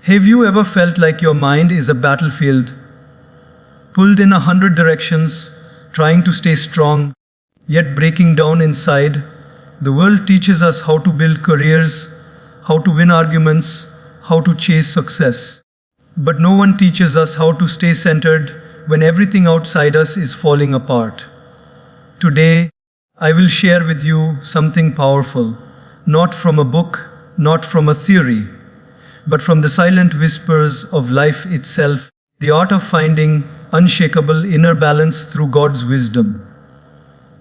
Have you ever felt like your mind is a battlefield, pulled in 100 directions, trying to stay strong, yet breaking down inside? The world teaches us how to build careers, how to win arguments, how to chase success. But no one teaches us how to stay centered when everything outside us is falling apart. Today, I will share with you something powerful, not from a book, not from a theory, but from the silent whispers of life itself, the art of finding unshakable inner balance through God's wisdom.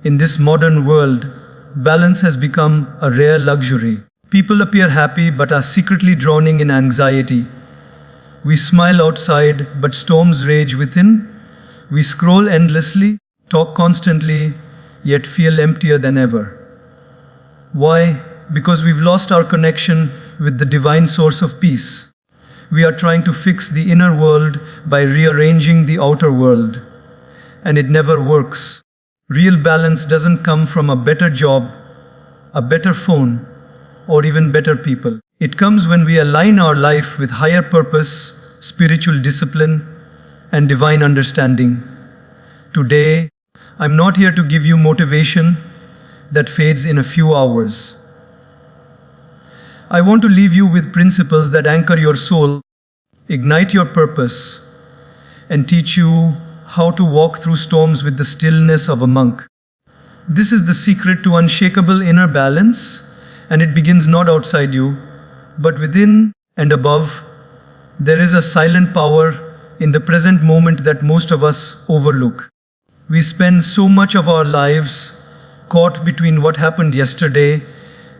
In this modern world, balance has become a rare luxury. People appear happy but are secretly drowning in anxiety. We smile outside but storms rage within. We scroll endlessly, talk constantly, yet feel emptier than ever. Why? Because we've lost our connection with the divine source of peace. We are trying to fix the inner world by rearranging the outer world. And it never works. Real balance doesn't come from a better job, a better phone, or even better people. It comes when we align our life with higher purpose, spiritual discipline, and divine understanding. Today, I'm not here to give you motivation that fades in a few hours. I want to leave you with principles that anchor your soul, ignite your purpose, and teach you how to walk through storms with the stillness of a monk. This is the secret to unshakable inner balance, and it begins not outside you, but within and above. There is a silent power in the present moment that most of us overlook. We spend so much of our lives caught between what happened yesterday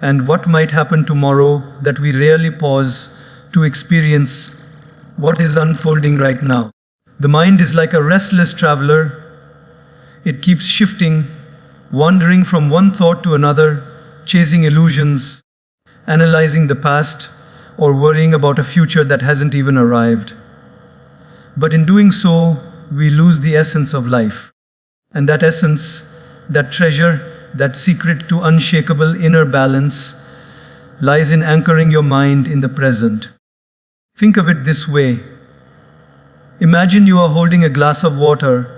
and what might happen tomorrow that we rarely pause to experience what is unfolding right now. The mind is like a restless traveler. It keeps shifting, wandering from one thought to another, chasing illusions, analyzing the past, or worrying about a future that hasn't even arrived. But in doing so, we lose the essence of life. And that essence, that treasure, that secret to unshakable inner balance, lies in anchoring your mind in the present. Think of it this way. Imagine you are holding a glass of water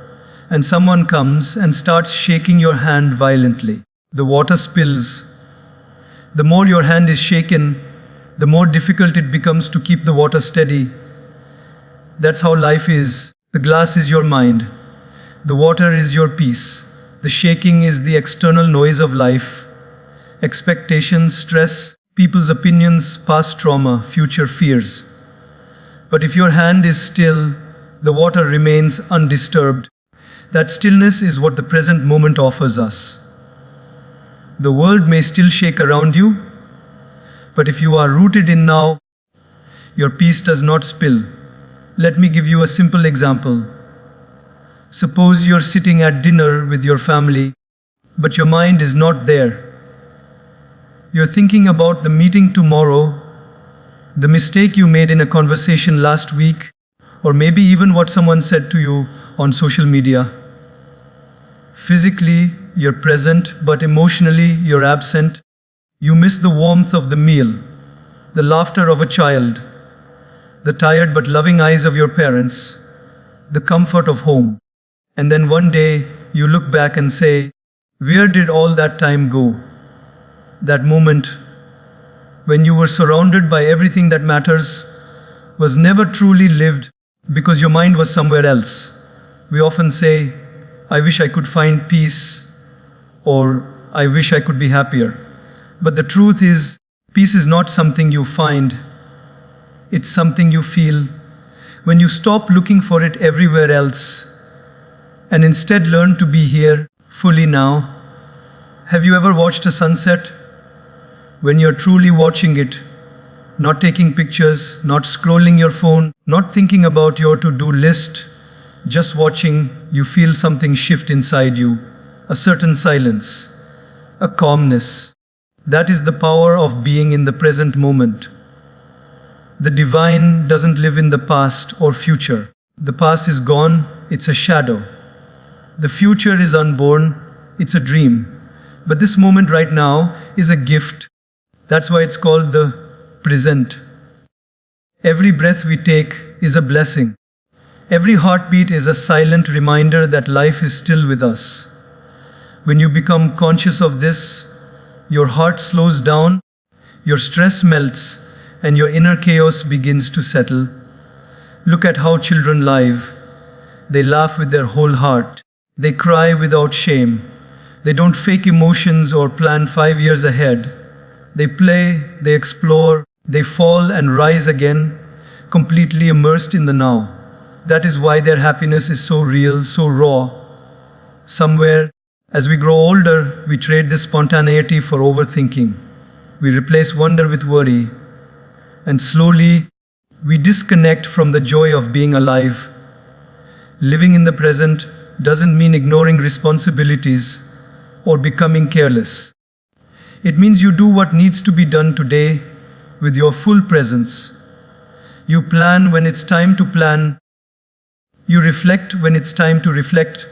and someone comes and starts shaking your hand violently. The water spills. The more your hand is shaken, the more difficult it becomes to keep the water steady. That's how life is. The glass is your mind. The water is your peace. The shaking is the external noise of life. Expectations, stress, people's opinions, past trauma, future fears. But if your hand is still, the water remains undisturbed. That stillness is what the present moment offers us. The world may still shake around you, but if you are rooted in now, your peace does not spill. Let me give you a simple example. Suppose you're sitting at dinner with your family, but your mind is not there. You're thinking about the meeting tomorrow, the mistake you made in a conversation last week, or maybe even what someone said to you on social media. Physically, you're present, but emotionally, you're absent. You miss the warmth of the meal, the laughter of a child, the tired but loving eyes of your parents, the comfort of home. And then one day, you look back and say, where did all that time go? That moment when you were surrounded by everything that matters was never truly lived because your mind was somewhere else. We often say, I wish I could find peace, or I wish I could be happier. But the truth is, peace is not something you find. It's something you feel. When you stop looking for it everywhere else, and instead learn to be here, fully now. Have you ever watched a sunset? When you're truly watching it, not taking pictures, not scrolling your phone, not thinking about your to-do list, just watching, you feel something shift inside you, a certain silence, a calmness. That is the power of being in the present moment. The divine doesn't live in the past or future. The past is gone, it's a shadow. The future is unborn, it's a dream. But this moment right now is a gift. That's why it's called the present. Every breath we take is a blessing. Every heartbeat is a silent reminder that life is still with us. When you become conscious of this, your heart slows down, your stress melts, and your inner chaos begins to settle. Look at how children live. They laugh with their whole heart. They cry without shame. They don't fake emotions or plan 5 years ahead. They play, they explore, they fall and rise again, completely immersed in the now. That is why their happiness is so real, so raw. Somewhere, as we grow older, we trade this spontaneity for overthinking. We replace wonder with worry. And slowly, we disconnect from the joy of being alive. Living in the present doesn't mean ignoring responsibilities or becoming careless. It means you do what needs to be done today with your full presence. You plan when it's time to plan. You reflect when it's time to reflect.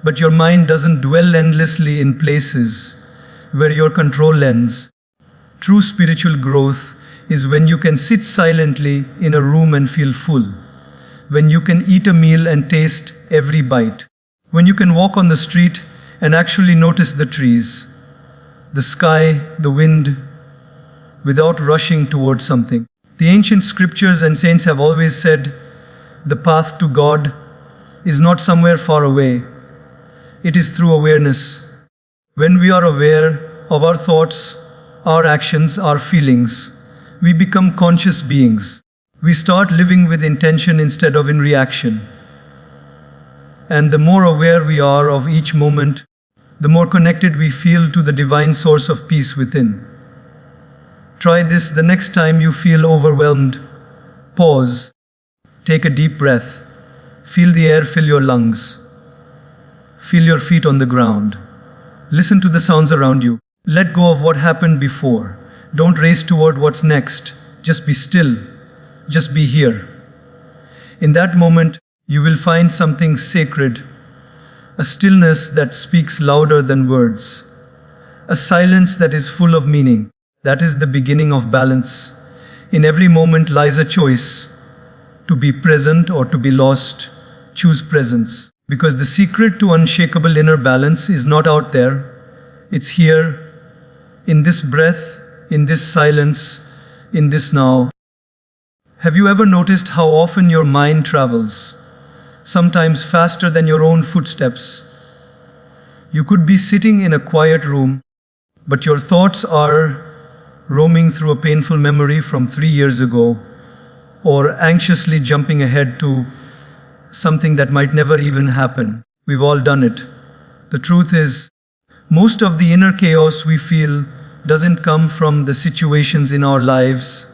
But your mind doesn't dwell endlessly in places where your control ends. True spiritual growth is when you can sit silently in a room and feel full. When you can eat a meal and taste every bite. When you can walk on the street and actually notice the trees, the sky, the wind, without rushing towards something. The ancient scriptures and saints have always said, the path to God is not somewhere far away. It is through awareness. When we are aware of our thoughts, our actions, our feelings, we become conscious beings. We start living with intention instead of in reaction. And the more aware we are of each moment, the more connected we feel to the divine source of peace within. Try this the next time you feel overwhelmed. Pause. Take a deep breath. Feel the air fill your lungs. Feel your feet on the ground. Listen to the sounds around you. Let go of what happened before. Don't race toward what's next. Just be still. Just be here. In that moment, you will find something sacred, a stillness that speaks louder than words, a silence that is full of meaning. That is the beginning of balance. In every moment lies a choice. To be present or to be lost, choose presence. Because the secret to unshakable inner balance is not out there. It's here, in this breath, in this silence, in this now. Have you ever noticed how often your mind travels? Sometimes faster than your own footsteps. You could be sitting in a quiet room, but your thoughts are roaming through a painful memory from 3 years ago, or anxiously jumping ahead to something that might never even happen. We've all done it. The truth is, most of the inner chaos we feel doesn't come from the situations in our lives.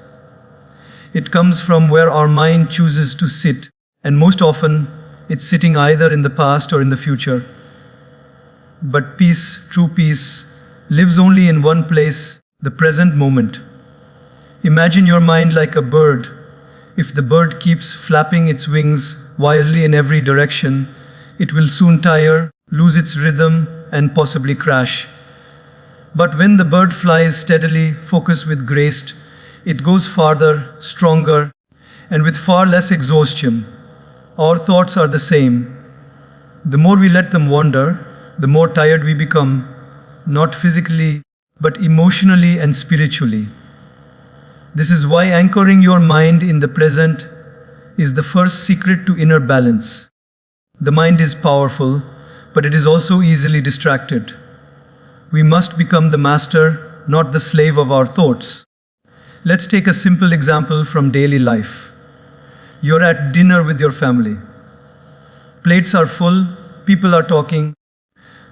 It comes from where our mind chooses to sit, and most often, it's sitting either in the past or in the future. But peace, true peace, lives only in one place, the present moment. Imagine your mind like a bird. If the bird keeps flapping its wings wildly in every direction, it will soon tire, lose its rhythm, and possibly crash. But when the bird flies steadily, focused with grace, it goes farther, stronger, and with far less exhaustion. Our thoughts are the same. The more we let them wander, the more tired we become, not physically, but emotionally and spiritually. This is why anchoring your mind in the present is the first secret to inner balance. The mind is powerful, but it is also easily distracted. We must become the master, not the slave of our thoughts. Let's take a simple example from daily life. You're at dinner with your family. Plates are full, people are talking,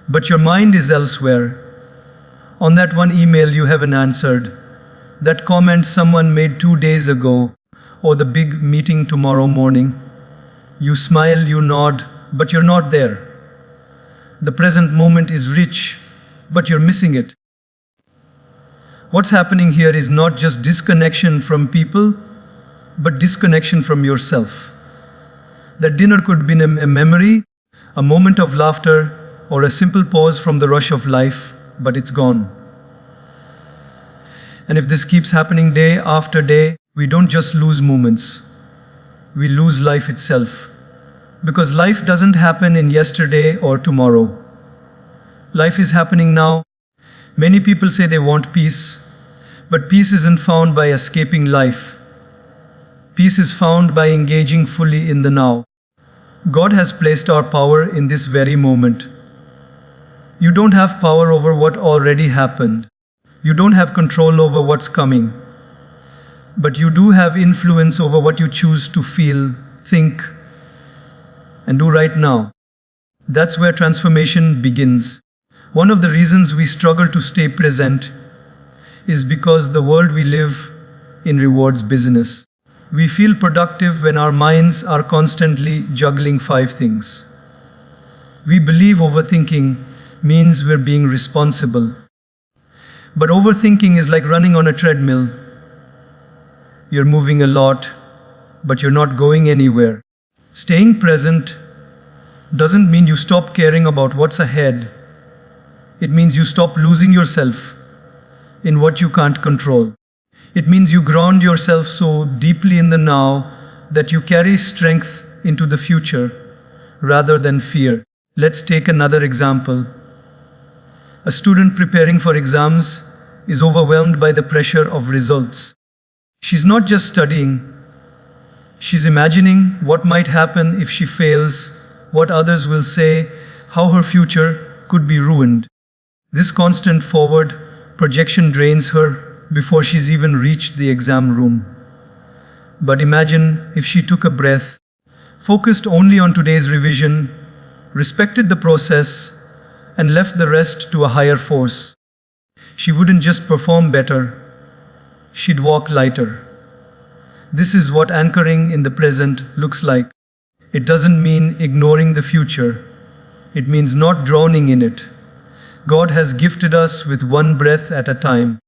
but your mind is elsewhere. On that one email you haven't answered, that comment someone made 2 days ago, or the big meeting tomorrow morning. You smile, you nod, but you're not there. The present moment is rich, but you're missing it. What's happening here is not just disconnection from people, but disconnection from yourself. That dinner could be a memory, a moment of laughter, or a simple pause from the rush of life, but it's gone. And if this keeps happening day after day, we don't just lose moments, we lose life itself. Because life doesn't happen in yesterday or tomorrow. Life is happening now. Many people say they want peace, but peace isn't found by escaping life. Peace is found by engaging fully in the now. God has placed our power in this very moment. You don't have power over what already happened. You don't have control over what's coming. But you do have influence over what you choose to feel, think, and do right now. That's where transformation begins. One of the reasons we struggle to stay present is because the world we live in rewards busyness. We feel productive when our minds are constantly juggling 5 things. We believe overthinking means we're being responsible. But overthinking is like running on a treadmill. You're moving a lot, but you're not going anywhere. Staying present doesn't mean you stop caring about what's ahead. It means you stop losing yourself in what you can't control. It means you ground yourself so deeply in the now that you carry strength into the future rather than fear. Let's take another example. A student preparing for exams is overwhelmed by the pressure of results. She's not just studying, she's imagining what might happen if she fails, what others will say, how her future could be ruined. This constant forward projection drains her before she's even reached the exam room. But imagine if she took a breath, focused only on today's revision, respected the process, and left the rest to a higher force. She wouldn't just perform better, she'd walk lighter. This is what anchoring in the present looks like. It doesn't mean ignoring the future. It means not drowning in it. God has gifted us with one breath at a time.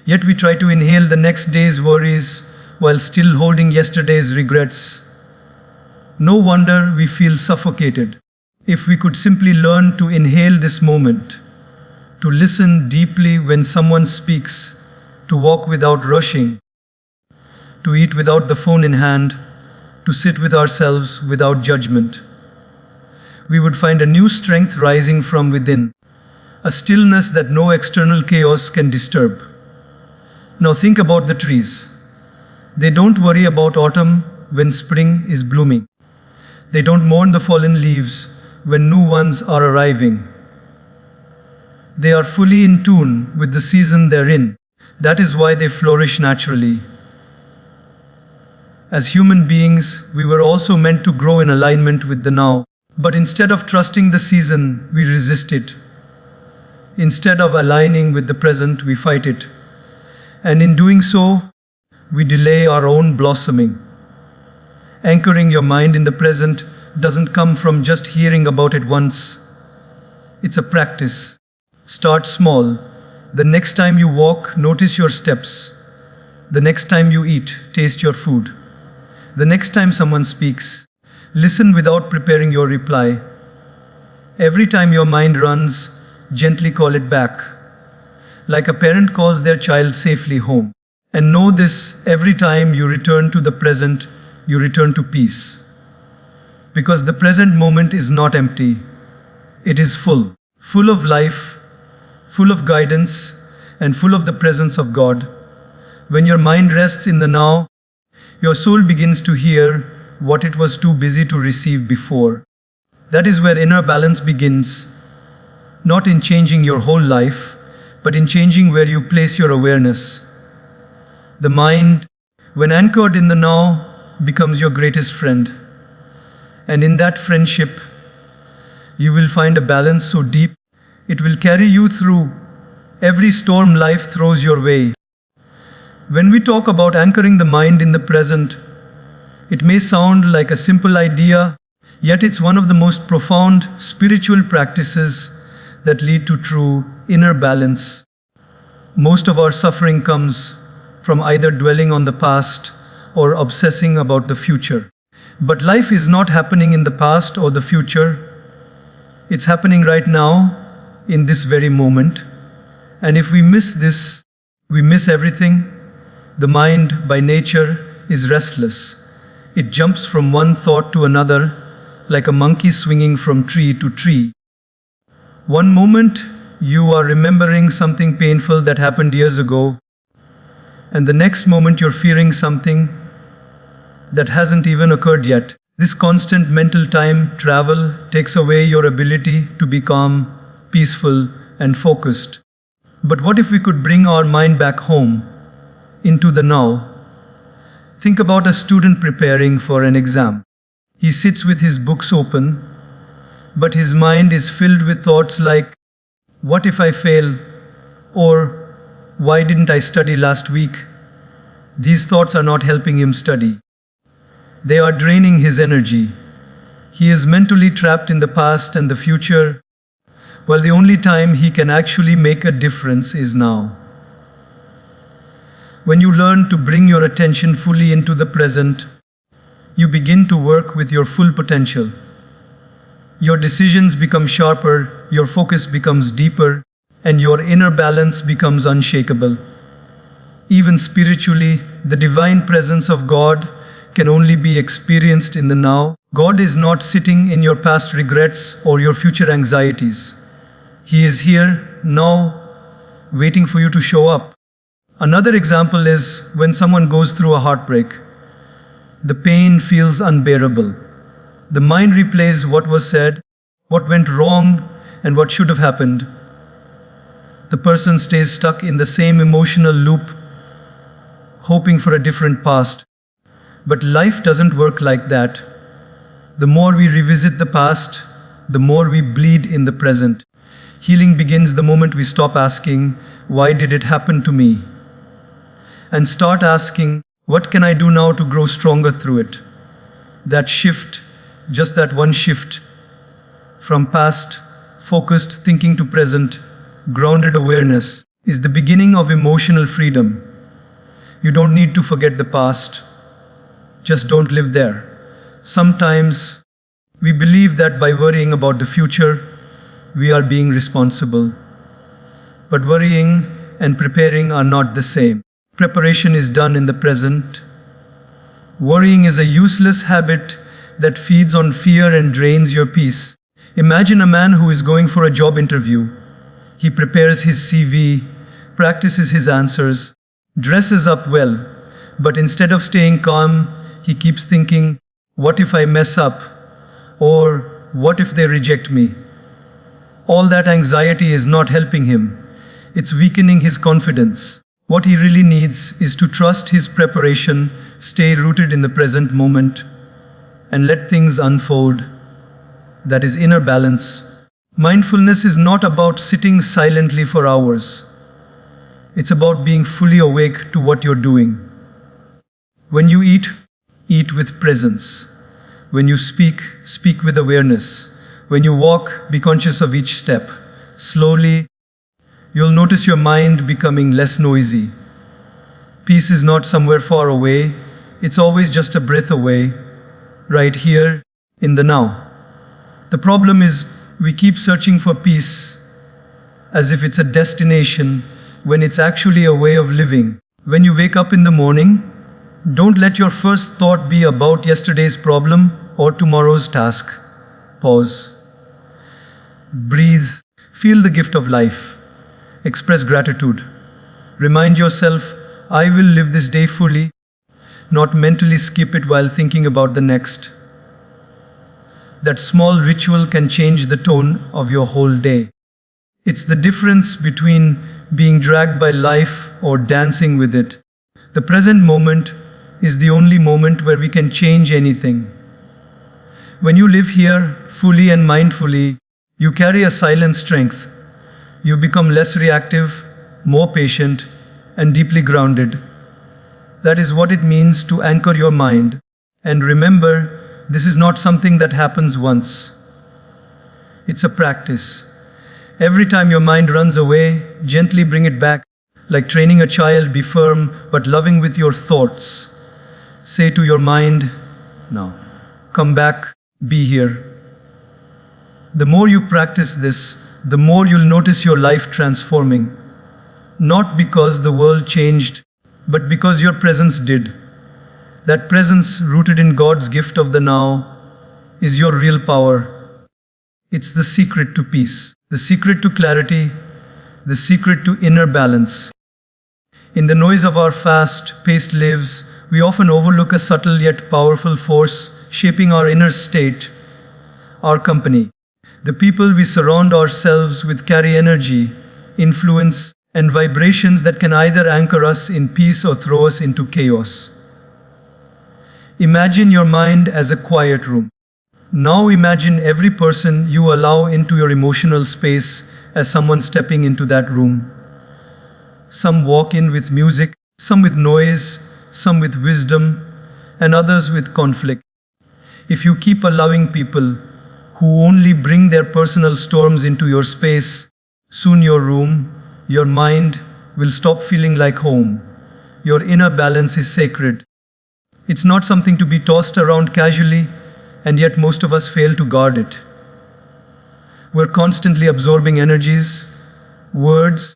Yet we try to inhale the next day's worries while still holding yesterday's regrets. No wonder we feel suffocated. If we could simply learn to inhale this moment, to listen deeply when someone speaks, to walk without rushing, to eat without the phone in hand, to sit with ourselves without judgment, we would find a new strength rising from within, a stillness that no external chaos can disturb. Now think about the trees. They don't worry about autumn when spring is blooming. They don't mourn the fallen leaves when new ones are arriving. They are fully in tune with the season they're in. That is why they flourish naturally. As human beings, we were also meant to grow in alignment with the now. But instead of trusting the season, we resist it. Instead of aligning with the present, we fight it. And in doing so, we delay our own blossoming. Anchoring your mind in the present doesn't come from just hearing about it once. It's a practice. Start small. The next time you walk, notice your steps. The next time you eat, taste your food. The next time someone speaks, listen without preparing your reply. Every time your mind runs, gently call it back. Like a parent calls their child safely home. And know this, every time you return to the present, you return to peace. Because the present moment is not empty. It is full. Full of life, full of guidance, and full of the presence of God. When your mind rests in the now, your soul begins to hear what it was too busy to receive before. That is where inner balance begins. Not in changing your whole life, but in changing where you place your awareness. The mind, when anchored in the now, becomes your greatest friend. And in that friendship, you will find a balance so deep, it will carry you through every storm life throws your way. When we talk about anchoring the mind in the present, it may sound like a simple idea, yet it's one of the most profound spiritual practices that lead to true inner balance. Most of our suffering comes from either dwelling on the past or obsessing about the future. But life is not happening in the past or the future. It's happening right now, in this very moment. And if we miss this, we miss everything. The mind, by nature, is restless. It jumps from one thought to another, like a monkey swinging from tree to tree. One moment, you are remembering something painful that happened years ago, and the next moment you're fearing something that hasn't even occurred yet. This constant mental time travel takes away your ability to be calm, peaceful, and focused. But what if we could bring our mind back home, into the now? Think about a student preparing for an exam. He sits with his books open, but his mind is filled with thoughts like, what if I fail? Or, why didn't I study last week? These thoughts are not helping him study. They are draining his energy. He is mentally trapped in the past and the future, while the only time he can actually make a difference is now. When you learn to bring your attention fully into the present, you begin to work with your full potential. Your decisions become sharper, your focus becomes deeper, and your inner balance becomes unshakable. Even spiritually, the divine presence of God can only be experienced in the now. God is not sitting in your past regrets or your future anxieties. He is here, now, waiting for you to show up. Another example is when someone goes through a heartbreak. The pain feels unbearable. The mind replays what was said, what went wrong, and what should have happened. The person stays stuck in the same emotional loop, hoping for a different past. But life doesn't work like that. The more we revisit the past, the more we bleed in the present. Healing begins the moment we stop asking, why did it happen to me? And start asking, what can I do now to grow stronger through it? That shift, just that one shift, from past, focused thinking to present, grounded awareness, is the beginning of emotional freedom. You don't need to forget the past. Just don't live there. Sometimes we believe that by worrying about the future, we are being responsible. But worrying and preparing are not the same. Preparation is done in the present. Worrying is a useless habit that feeds on fear and drains your peace. Imagine a man who is going for a job interview. He prepares his CV, practices his answers, dresses up well, but instead of staying calm, he keeps thinking, what if I mess up? Or what if they reject me? All that anxiety is not helping him. It's weakening his confidence. What he really needs is to trust his preparation, stay rooted in the present moment, and let things unfold. That is inner balance. Mindfulness is not about sitting silently for hours. It's about being fully awake to what you're doing. When you eat, eat with presence. When you speak, speak with awareness. When you walk, be conscious of each step. Slowly, you'll notice your mind becoming less noisy. Peace is not somewhere far away. It's always just a breath away, right here, in the now. The problem is we keep searching for peace as if it's a destination when it's actually a way of living. When you wake up in the morning, don't let your first thought be about yesterday's problem or tomorrow's task. Pause. Breathe. Feel the gift of life. Express gratitude. Remind yourself, I will live this day fully, not mentally skip it while thinking about the next. That small ritual can change the tone of your whole day. It's the difference between being dragged by life or dancing with it. The present moment is the only moment where we can change anything. When you live here fully and mindfully, you carry a silent strength. You become less reactive, more patient, and deeply grounded. That is what it means to anchor your mind. And remember, this is not something that happens once. It's a practice. Every time your mind runs away, gently bring it back. Like training a child, be firm but loving with your thoughts. Say to your mind, now, come back, be here. The more you practice this, the more you'll notice your life transforming. Not because the world changed, but because your presence did. That presence, rooted in God's gift of the now, is your real power. It's the secret to peace, the secret to clarity, the secret to inner balance. In the noise of our fast-paced lives, we often overlook a subtle yet powerful force shaping our inner state, our company. The people we surround ourselves with carry energy, influence, and vibrations that can either anchor us in peace or throw us into chaos. Imagine your mind as a quiet room. Now imagine every person you allow into your emotional space as someone stepping into that room. Some walk in with music, some with noise, some with wisdom, and others with conflict. If you keep allowing people who only bring their personal storms into your space, soon your room, your mind will stop feeling like home. Your inner balance is sacred. It's not something to be tossed around casually, and yet most of us fail to guard it. We're constantly absorbing energies, words,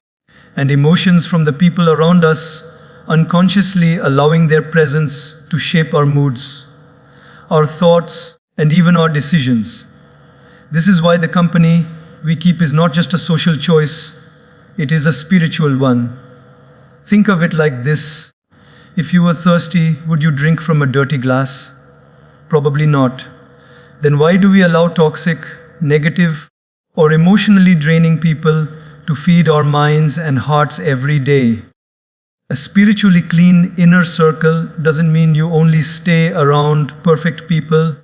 and emotions from the people around us, unconsciously allowing their presence to shape our moods, our thoughts, and even our decisions. This is why the company we keep is not just a social choice, it is a spiritual one. Think of it like this. If you were thirsty, would you drink from a dirty glass? Probably not. Then why do we allow toxic, negative, or emotionally draining people to feed our minds and hearts every day? A spiritually clean inner circle doesn't mean you only stay around perfect people.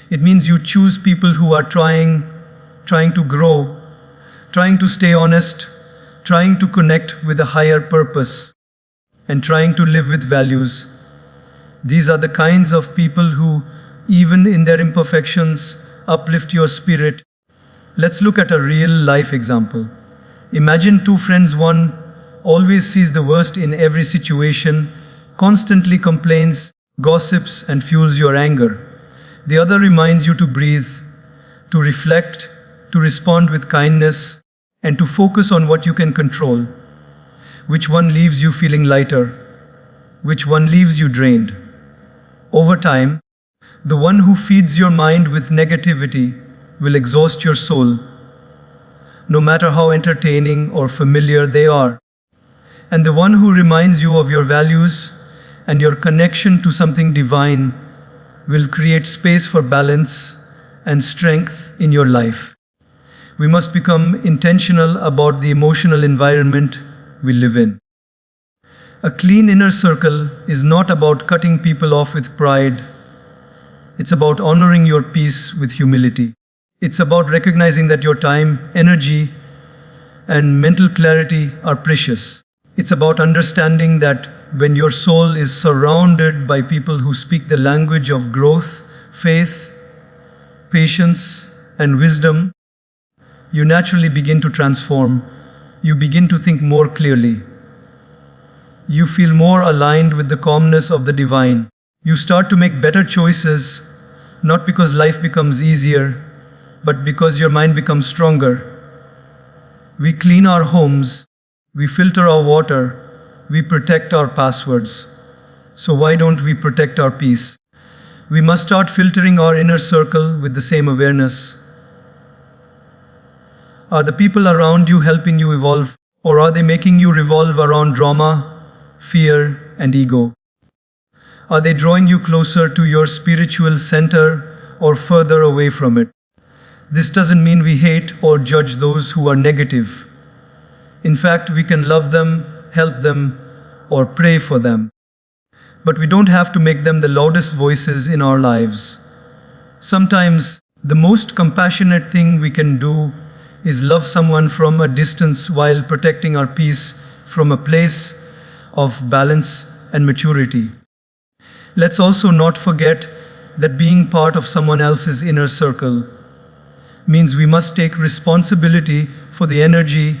It means you choose people who are trying to grow, trying to stay honest, trying to connect with a higher purpose, and trying to live with values. These are the kinds of people who, even in their imperfections, uplift your spirit. Let's look at a real life example. Imagine two friends. One always sees the worst in every situation, constantly complains, gossips, and fuels your anger. The other reminds you to breathe, to reflect, to respond with kindness, and to focus on what you can control. Which one leaves you feeling lighter? Which one leaves you drained? Over time, the one who feeds your mind with negativity will exhaust your soul, no matter how entertaining or familiar they are. And the one who reminds you of your values and your connection to something divine will create space for balance and strength in your life. We must become intentional about the emotional environment we live in. A clean inner circle is not about cutting people off with pride. It's about honoring your peace with humility. It's about recognizing that your time, energy, and mental clarity are precious. It's about understanding that when your soul is surrounded by people who speak the language of growth, faith, patience, and wisdom, you naturally begin to transform. You begin to think more clearly. You feel more aligned with the calmness of the divine. You start to make better choices, not because life becomes easier, but because your mind becomes stronger. We clean our homes, we filter our water, we protect our passwords. So why don't we protect our peace? We must start filtering our inner circle with the same awareness. Are the people around you helping you evolve, or are they making you revolve around drama, fear, and ego? Are they drawing you closer to your spiritual center or further away from it? This doesn't mean we hate or judge those who are negative. In fact, we can love them, help them, or pray for them. But we don't have to make them the loudest voices in our lives. Sometimes, the most compassionate thing we can do is love someone from a distance while protecting our peace from a place of balance and maturity. Let's also not forget that being part of someone else's inner circle means we must take responsibility for the energy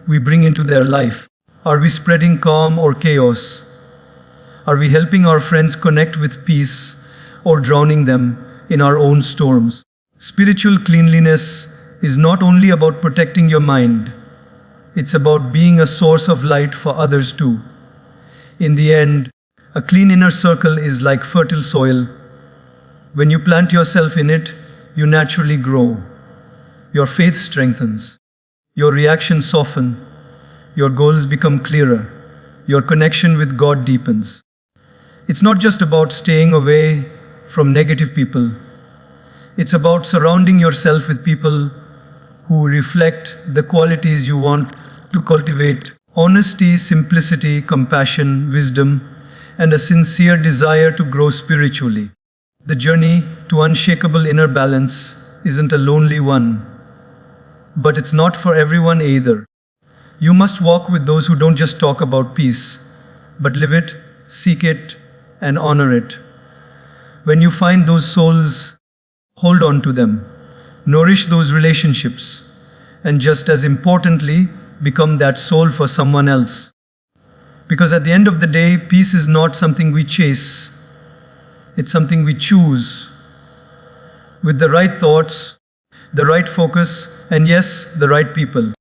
we bring into their life. Are we spreading calm or chaos? Are we helping our friends connect with peace or drowning them in our own storms? Spiritual cleanliness is not only about protecting your mind, it's about being a source of light for others too. In the end, a clean inner circle is like fertile soil. When you plant yourself in it, you naturally grow. Your faith strengthens. Your reactions soften. Your goals become clearer. Your connection with God deepens. It's not just about staying away from negative people. It's about surrounding yourself with people who reflect the qualities you want to cultivate: honesty, simplicity, compassion, wisdom, and a sincere desire to grow spiritually. The journey to unshakable inner balance isn't a lonely one, but it's not for everyone either. You must walk with those who don't just talk about peace, but live it, seek it, and honor it. When you find those souls, hold on to them, nourish those relationships, and just as importantly, become that soul for someone else. Because at the end of the day, peace is not something we chase, it's something we choose. With the right thoughts, the right focus, and yes, the right people.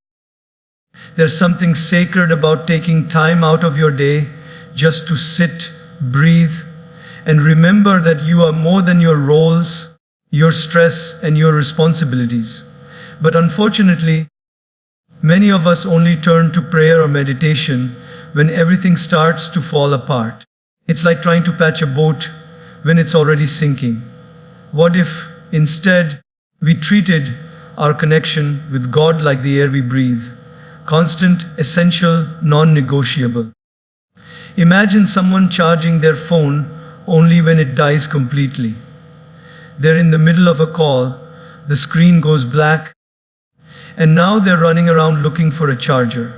There's something sacred about taking time out of your day just to sit, breathe, and remember that you are more than your roles, your stress, and your responsibilities. But unfortunately, many of us only turn to prayer or meditation when everything starts to fall apart. It's like trying to patch a boat when it's already sinking. What if, instead, we treated our connection with God like the air we breathe? Constant, essential, non-negotiable. Imagine someone charging their phone only when it dies completely. They're in the middle of a call, the screen goes black, and now they're running around looking for a charger.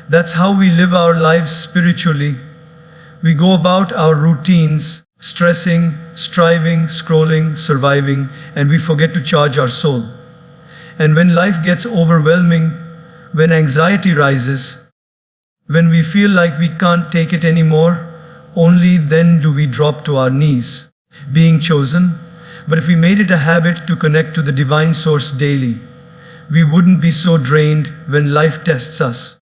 That's how we live our lives spiritually. We go about our routines, stressing, striving, scrolling, surviving, and we forget to charge our soul. And when life gets overwhelming, when anxiety rises, when we feel like we can't take it anymore, only then do we drop to our knees, being chosen. But if we made it a habit to connect to the divine source daily, we wouldn't be so drained when life tests us.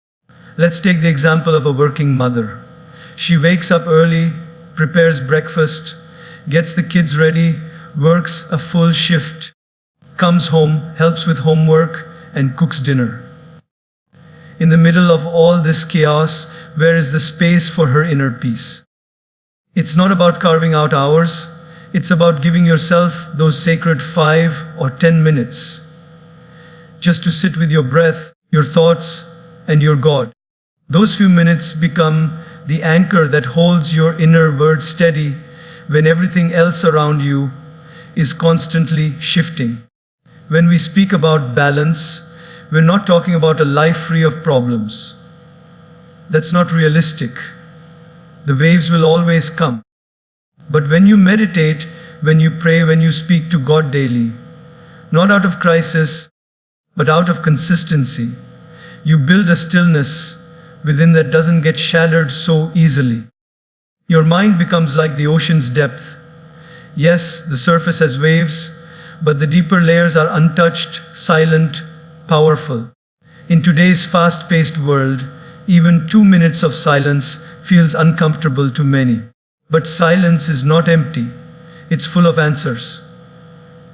Let's take the example of a working mother. She wakes up early, prepares breakfast, gets the kids ready, works a full shift, comes home, helps with homework, and cooks dinner. In the middle of all this chaos, where is the space for her inner peace? It's not about carving out hours, it's about giving yourself those sacred 5 or 10 minutes just to sit with your breath, your thoughts, and your God. Those few minutes become the anchor that holds your inner world steady when everything else around you is constantly shifting. When we speak about balance, we're not talking about a life free of problems. That's not realistic. The waves will always come. But when you meditate, when you pray, when you speak to God daily, not out of crisis, but out of consistency, you build a stillness within that doesn't get shattered so easily. Your mind becomes like the ocean's depth. Yes, the surface has waves, but the deeper layers are untouched, silent, powerful. In today's fast-paced world, even 2 minutes of silence feels uncomfortable to many. But silence is not empty. It's full of answers.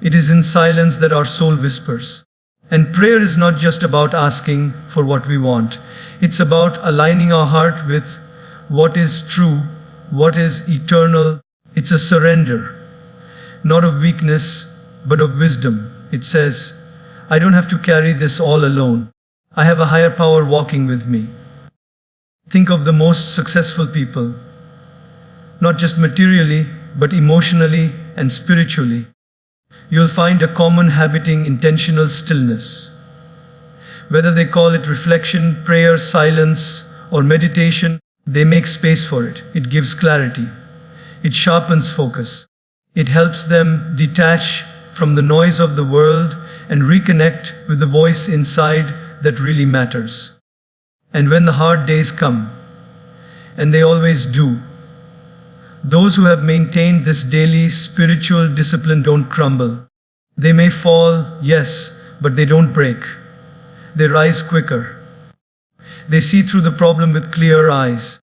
It is in silence that our soul whispers. And prayer is not just about asking for what we want. It's about aligning our heart with what is true, what is eternal. It's a surrender, not of weakness, but of wisdom. It says, I don't have to carry this all alone. I have a higher power walking with me. Think of the most successful people, not just materially, but emotionally and spiritually. You'll find a common habiting intentional stillness. Whether they call it reflection, prayer, silence, or meditation, they make space for it. It gives clarity. It sharpens focus. It helps them detach from the noise of the world and reconnect with the voice inside that really matters. And when the hard days come, and they always do, those who have maintained this daily spiritual discipline don't crumble. They may fall, yes, but they don't break. They rise quicker. They see through the problem with clear eyes.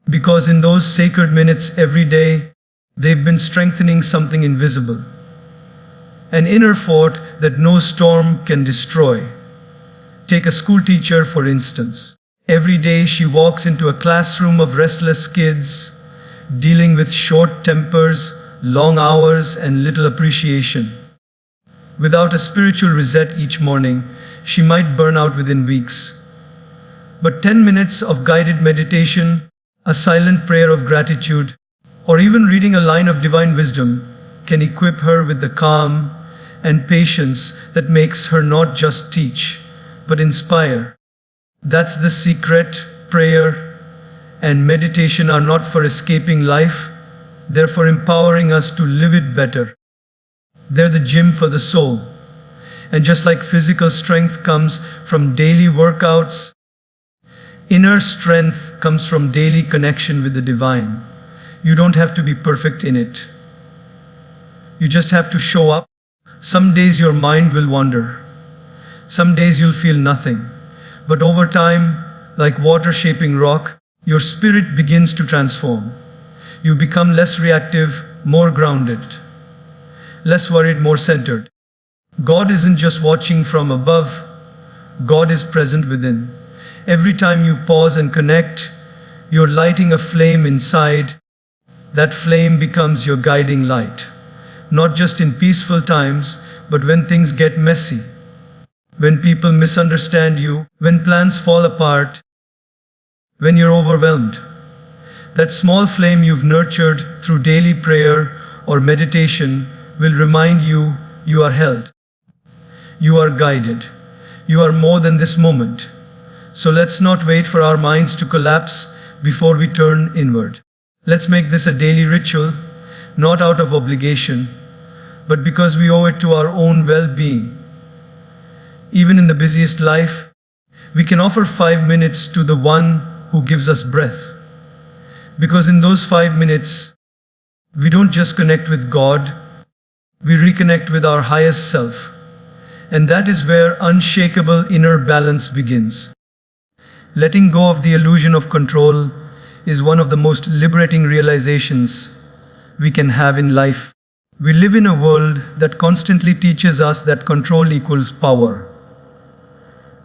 Because in those sacred minutes every day, they've been strengthening something invisible, an inner fort that no storm can destroy. Take a school teacher, for instance. Every day she walks into a classroom of restless kids, dealing with short tempers, long hours, and little appreciation. Without a spiritual reset each morning, she might burn out within weeks. But 10 minutes of guided meditation, a silent prayer of gratitude, or even reading a line of divine wisdom can equip her with the calm and patience that makes her not just teach, but inspire. That's the secret. Prayer and meditation are not for escaping life, they're for empowering us to live it better. They're the gym for the soul. And just like physical strength comes from daily workouts, inner strength comes from daily connection with the divine. You don't have to be perfect in it. You just have to show up. Some days your mind will wander. Some days you'll feel nothing. But over time, like water shaping rock, your spirit begins to transform. You become less reactive, more grounded, less worried, more centered. God isn't just watching from above, God is present within. Every time you pause and connect, you're lighting a flame inside. That flame becomes your guiding light, not just in peaceful times, but when things get messy, when people misunderstand you, when plans fall apart, when you're overwhelmed. That small flame you've nurtured through daily prayer or meditation will remind you you are held. You are guided. You are more than this moment. So let's not wait for our minds to collapse before we turn inward. Let's make this a daily ritual, not out of obligation, but because we owe it to our own well-being. Even in the busiest life, we can offer 5 minutes to the one who gives us breath. Because in those 5 minutes, we don't just connect with God, we reconnect with our highest self. And that is where unshakable inner balance begins. Letting go of the illusion of control is one of the most liberating realizations we can have in life. We live in a world that constantly teaches us that control equals power.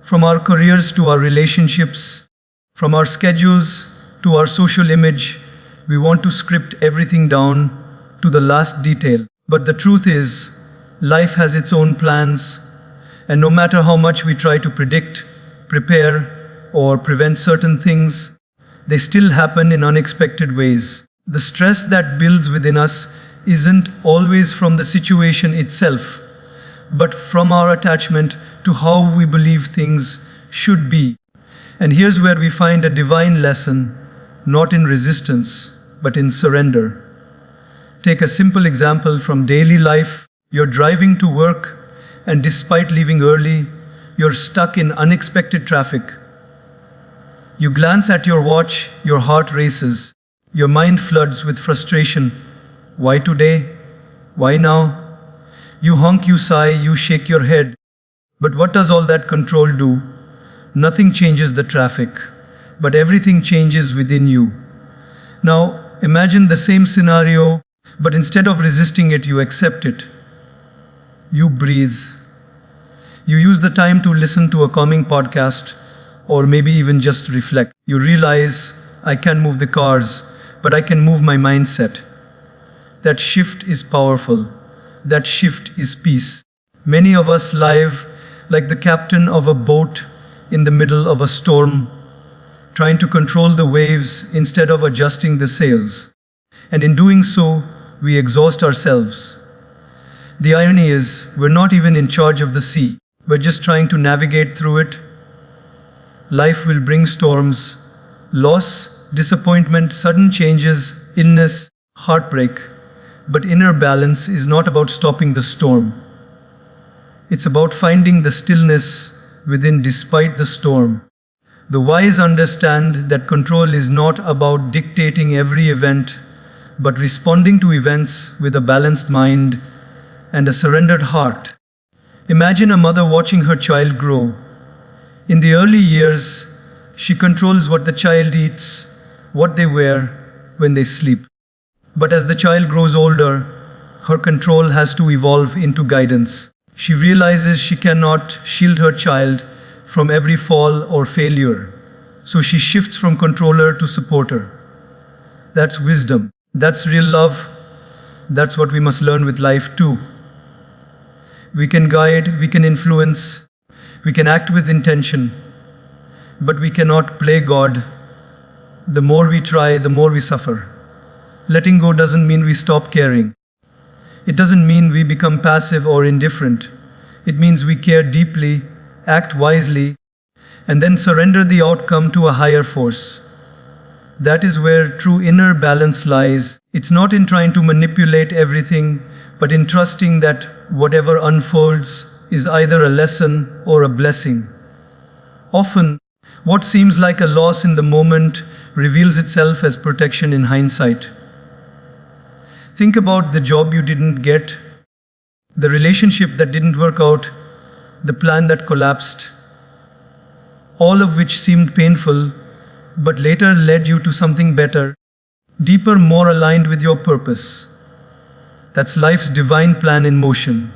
From our careers to our relationships, from our schedules to our social image, we want to script everything down to the last detail. But the truth is, life has its own plans, and no matter how much we try to predict, prepare, or prevent certain things, they still happen in unexpected ways. The stress that builds within us isn't always from the situation itself, but from our attachment to how we believe things should be. And here's where we find a divine lesson, not in resistance, but in surrender. Take a simple example from daily life. You're driving to work, and despite leaving early, you're stuck in unexpected traffic. You glance at your watch, your heart races, your mind floods with frustration. Why today? Why now? You honk, you sigh, you shake your head. But what does all that control do? Nothing changes the traffic, but everything changes within you. Now, imagine the same scenario, but instead of resisting it, you accept it. You breathe. You use the time to listen to a calming podcast, or maybe even just reflect. You realize, I can't move the cars, but I can move my mindset. That shift is powerful. That shift is peace. Many of us live like the captain of a boat in the middle of a storm, trying to control the waves instead of adjusting the sails. And in doing so, we exhaust ourselves. The irony is, we're not even in charge of the sea. We're just trying to navigate through it. Life will bring storms, loss, disappointment, sudden changes, illness, heartbreak. But inner balance is not about stopping the storm. It's about finding the stillness within despite the storm. The wise understand that control is not about dictating every event, but responding to events with a balanced mind and a surrendered heart. Imagine a mother watching her child grow. In the early years, she controls what the child eats, what they wear, when they sleep. But as the child grows older, her control has to evolve into guidance. She realizes she cannot shield her child from every fall or failure. So she shifts from controller to supporter. That's wisdom. That's real love. That's what we must learn with life too. We can guide, we can influence, we can act with intention, but we cannot play God. The more we try, the more we suffer. Letting go doesn't mean we stop caring. It doesn't mean we become passive or indifferent. It means we care deeply, act wisely, and then surrender the outcome to a higher force. That is where true inner balance lies. It's not in trying to manipulate everything, but in trusting that whatever unfolds is either a lesson or a blessing. Often, what seems like a loss in the moment reveals itself as protection in hindsight. Think about the job you didn't get, the relationship that didn't work out, the plan that collapsed, all of which seemed painful, but later led you to something better, deeper, more aligned with your purpose. That's life's divine plan in motion.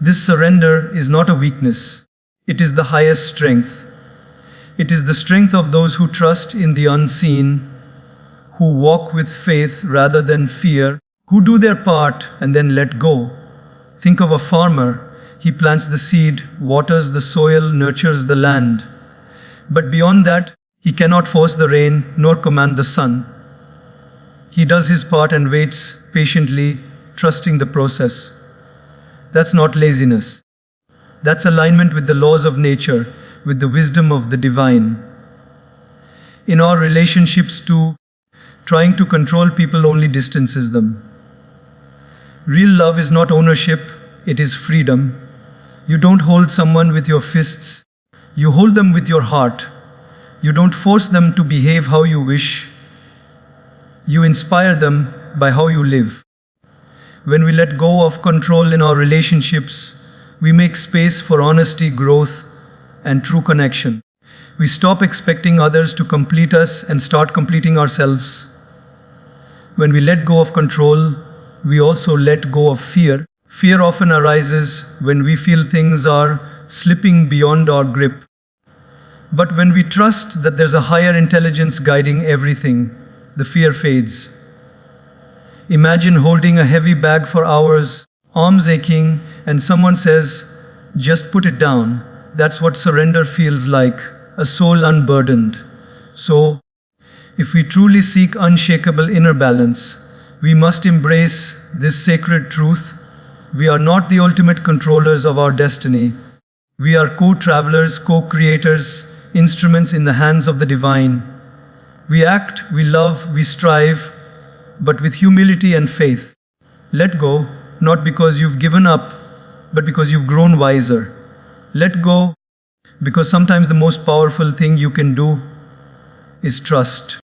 This surrender is not a weakness. It is the highest strength. It is the strength of those who trust in the unseen, who walk with faith rather than fear, who do their part and then let go. Think of a farmer. He plants the seed, waters the soil, nurtures the land. But beyond that, he cannot force the rain nor command the sun. He does his part and waits patiently, trusting the process. That's not laziness. That's alignment with the laws of nature, with the wisdom of the divine. In our relationships too, trying to control people only distances them. Real love is not ownership, it is freedom. You don't hold someone with your fists, you hold them with your heart. You don't force them to behave how you wish. You inspire them by how you live. When we let go of control in our relationships, we make space for honesty, growth, and true connection. We stop expecting others to complete us and start completing ourselves. When we let go of control, we also let go of fear. Fear often arises when we feel things are slipping beyond our grip. But when we trust that there's a higher intelligence guiding everything, the fear fades. Imagine holding a heavy bag for hours, arms aching, and someone says, "Just put it down." That's what surrender feels like, a soul unburdened. So, if we truly seek unshakable inner balance, we must embrace this sacred truth. We are not the ultimate controllers of our destiny. We are co-travelers, co-creators, instruments in the hands of the divine. We act, we love, we strive, but with humility and faith. Let go, not because you've given up, but because you've grown wiser. Let go, because sometimes the most powerful thing you can do is trust.